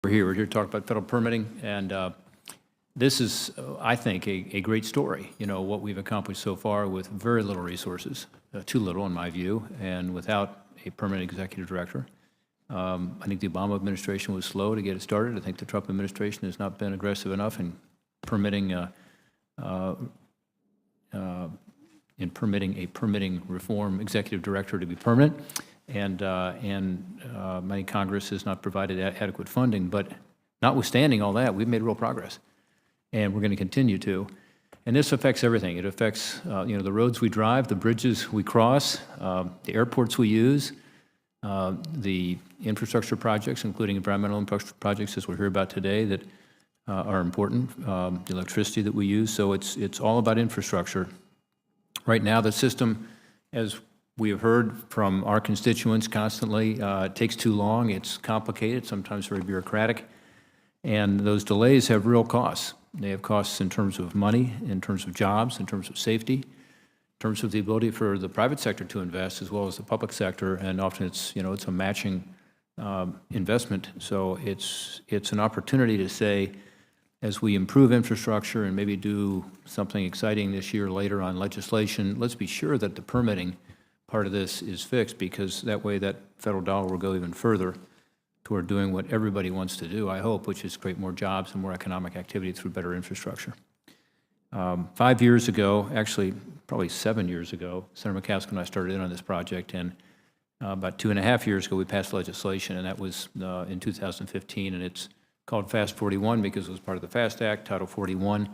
We're here to talk about federal permitting, and this is, I think, a great story. You know, what we've accomplished so far with very little resources, too little in my view, and without a permanent executive director. I think the Obama administration was slow to get it started. I think the Trump administration has not been aggressive enough in permitting a permitting reform executive director to be permanent. And my Congress has not provided adequate funding. But notwithstanding all that, we've made real progress, and we're going to continue to. And this affects everything. It affects the roads we drive, the bridges we cross, the airports we use, the infrastructure projects, including environmental infrastructure projects, as we'll hear about today, that are important. The electricity that we use. So it's all about infrastructure. Right now, the system, as we have heard from our constituents constantly, it takes too long, it's complicated, sometimes very bureaucratic, and those delays have real costs. They have costs in terms of money, in terms of jobs, in terms of safety, in terms of the ability for the private sector to invest as well as the public sector, and often it's a matching investment. So it's an opportunity to say, as we improve infrastructure and maybe do something exciting this year later on legislation, let's be sure that the permitting part of this is fixed, because that way that federal dollar will go even further toward doing what everybody wants to do, I hope, which is create more jobs and more economic activity through better infrastructure. 5 years ago, actually probably 7 years ago, Senator McCaskill and I started in on this project, and about 2.5 years ago we passed legislation, and that was in 2015, and it's called FAST-41 because it was part of the FAST Act, Title 41.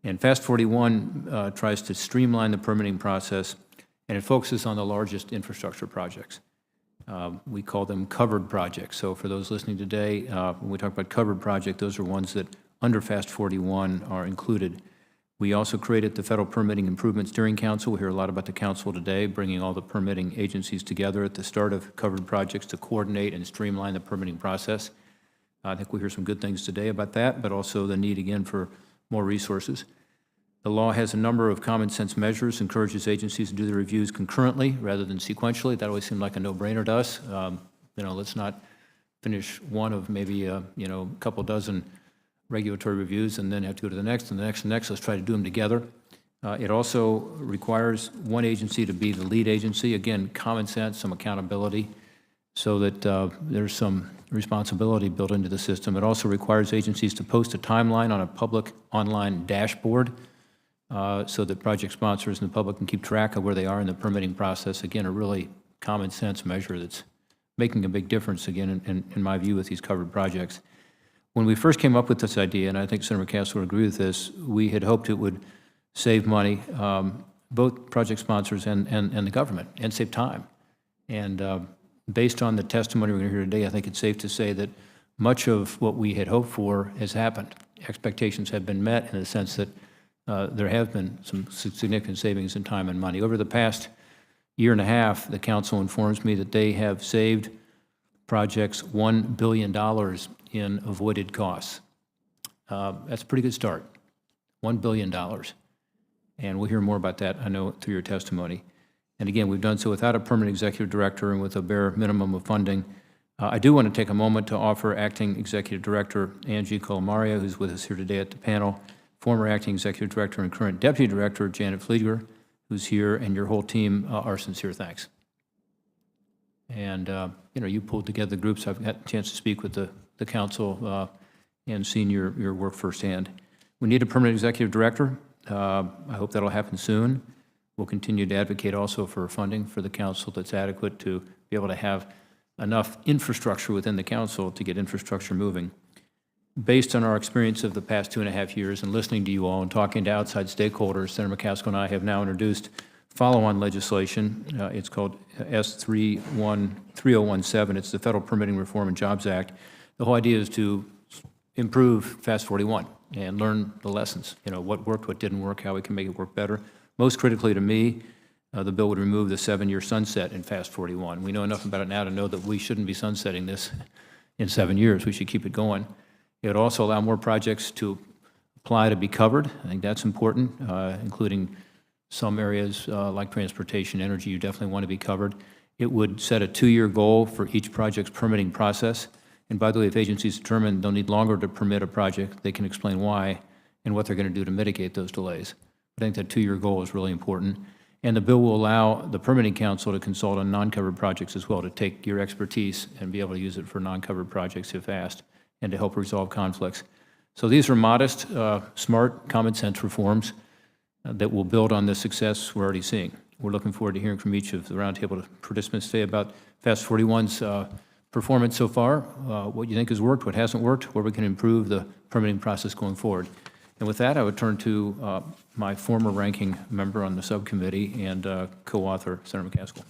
And FAST-41 tries to streamline the permitting process, and it focuses on the largest infrastructure projects. We call them covered projects. So for those listening today, when we talk about covered project, those are ones that under FAST-41 are included. We also created the Federal Permitting Improvement Steering Council. We'll hear a lot about the council today, bringing all the permitting agencies together at the start of covered projects to coordinate and streamline the permitting process. I think we'll hear some good things today about that, but also the need, again, for more resources. The law has a number of common sense measures, encourages agencies to do the reviews concurrently rather than sequentially. That always seemed like a no-brainer to us. Let's not finish one of maybe a couple dozen regulatory reviews and then have to go to the next and the next and the next. Let's try to do them together. It also requires one agency to be the lead agency. Again, common sense, some accountability, so that there's some responsibility built into the system. It also requires agencies to post a timeline on a public online dashboard, so that project sponsors and the public can keep track of where they are in the permitting process. Again, a really common sense measure that's making a big difference, again, in my view, with these covered projects. When we first came up with this idea, and I think Senator McCaskill would agree with this, we had hoped it would save money, both project sponsors and the government, and save time. And based on the testimony we're going to hear today, I think it's safe to say that much of what we had hoped for has happened. Expectations have been met in the sense that there have been some significant savings in time and money. Over the past year and a half, the council informs me that they have saved projects $1 billion in avoided costs. That's a pretty good start, $1 billion. And we'll hear more about that, I know, through your testimony. And again, we've done so without a permanent executive director and with a bare minimum of funding. I do want to take a moment to offer Acting Executive Director Angie Colomaria, who's with us here today at the panel, former Acting Executive Director and current Deputy Director Janet Flieger, who's here, and your whole team, our sincere thanks. And you pulled together the groups. I've had a chance to speak with the council and seen your work firsthand. We need a permanent executive director. I hope that'll happen soon. We'll continue to advocate also for funding for the council that's adequate to be able to have enough infrastructure within the council to get infrastructure moving. Based on our experience of the past 2.5 years and listening to you all and talking to outside stakeholders, Senator McCaskill and I have now introduced follow-on legislation. It's called S3017. It's the Federal Permitting Reform and Jobs Act. The whole idea is to improve FAST-41 and learn the lessons, what worked, what didn't work, how we can make it work better. Most critically to me, the bill would remove the 7-year sunset in FAST-41. We know enough about it now to know that we shouldn't be sunsetting this in 7 years. We should keep it going. It would also allow more projects to apply to be covered. I think that's important, including some areas like transportation, energy, you definitely want to be covered. It would set a 2-year goal for each project's permitting process. And by the way, if agencies determine they'll need longer to permit a project, they can explain why and what they're going to do to mitigate those delays. I think that 2-year goal is really important. And the bill will allow the permitting council to consult on non-covered projects as well, to take your expertise and be able to use it for non-covered projects if asked, and to help resolve conflicts. So these are modest, smart, common sense reforms that will build on the success we're already seeing. We're looking forward to hearing from each of the roundtable participants today about FAST-41's performance so far, what you think has worked, what hasn't worked, where we can improve the permitting process going forward. And with that, I would turn to my former ranking member on the subcommittee and co-author, Senator McCaskill.